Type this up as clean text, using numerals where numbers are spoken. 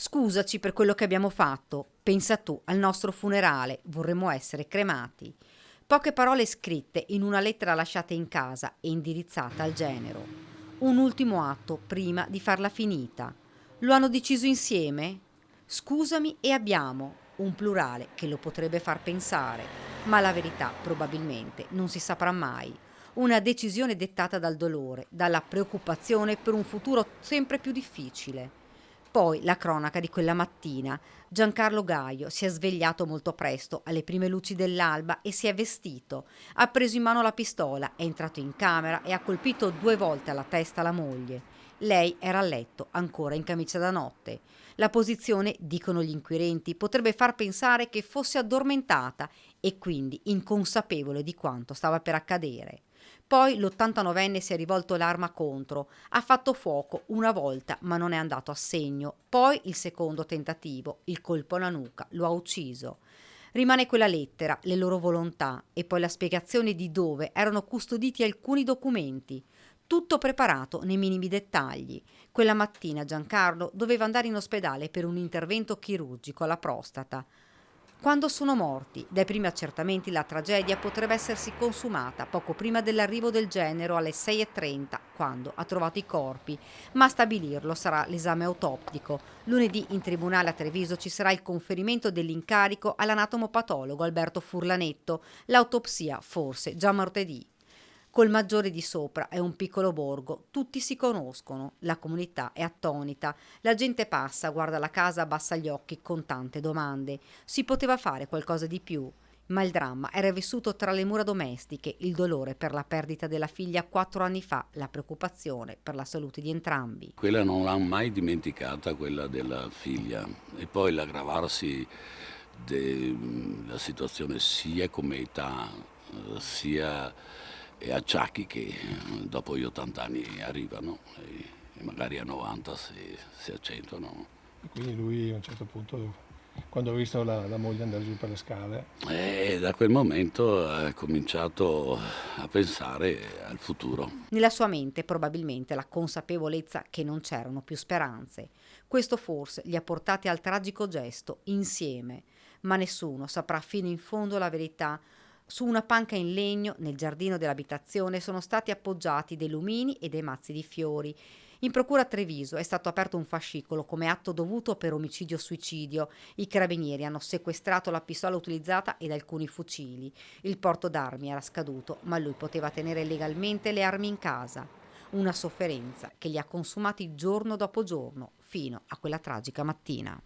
Scusaci per quello che abbiamo fatto. Pensa tu, al nostro funerale vorremmo essere cremati. Poche parole scritte in una lettera lasciata in casa e indirizzata al genero. Un ultimo atto prima di farla finita. Lo hanno deciso insieme? Scusami e abbiamo, un plurale che lo potrebbe far pensare, ma la verità probabilmente non si saprà mai. Una decisione dettata dal dolore, dalla preoccupazione per un futuro sempre più difficile. Poi la cronaca di quella mattina. Giancarlo Gaio si è svegliato molto presto, alle prime luci dell'alba, e si è vestito. Ha preso in mano la pistola, è entrato in camera e ha colpito 2 volte alla testa la moglie. Lei era a letto, ancora in camicia da notte. La posizione, dicono gli inquirenti, potrebbe far pensare che fosse addormentata e quindi inconsapevole di quanto stava per accadere. Poi l'89enne si è rivolto l'arma contro, ha fatto fuoco una volta ma non è andato a segno, poi il secondo tentativo, il colpo alla nuca, lo ha ucciso. Rimane quella lettera, le loro volontà e poi la spiegazione di dove erano custoditi alcuni documenti. Tutto preparato nei minimi dettagli. Quella mattina Giancarlo doveva andare in ospedale per un intervento chirurgico alla prostata. Quando sono morti, dai primi accertamenti la tragedia potrebbe essersi consumata poco prima dell'arrivo del genero alle 6:30, quando ha trovato i corpi, ma a stabilirlo sarà l'esame autoptico. Lunedì in tribunale a Treviso ci sarà il conferimento dell'incarico all'anatomopatologo Alberto Furlanetto, l'autopsia forse già martedì. Col Maggiore di Sopra è un piccolo borgo, tutti si conoscono, la comunità è attonita, la gente passa, guarda la casa, abbassa gli occhi con tante domande. Si poteva fare qualcosa di più, ma il dramma era vissuto tra le mura domestiche, il dolore per la perdita della figlia 4 anni fa, la preoccupazione per la salute di entrambi. Quella non l'ha mai dimenticata, quella della figlia. E poi l'aggravarsi della situazione sia come età, sia e acciacchi che dopo gli 80 anni arrivano e magari a 90 si accentuano. E quindi lui a un certo punto, quando ha visto la moglie andare giù per le scale, E da quel momento ha cominciato a pensare al futuro. Nella sua mente probabilmente la consapevolezza che non c'erano più speranze. Questo forse li ha portati al tragico gesto insieme, ma nessuno saprà fino in fondo la verità. Su una panca in legno nel giardino dell'abitazione sono stati appoggiati dei lumini e dei mazzi di fiori. In procura a Treviso è stato aperto un fascicolo come atto dovuto per omicidio-suicidio. I carabinieri hanno sequestrato la pistola utilizzata ed alcuni fucili. Il porto d'armi era scaduto, ma lui poteva tenere legalmente le armi in casa. Una sofferenza che li ha consumati giorno dopo giorno, fino a quella tragica mattina.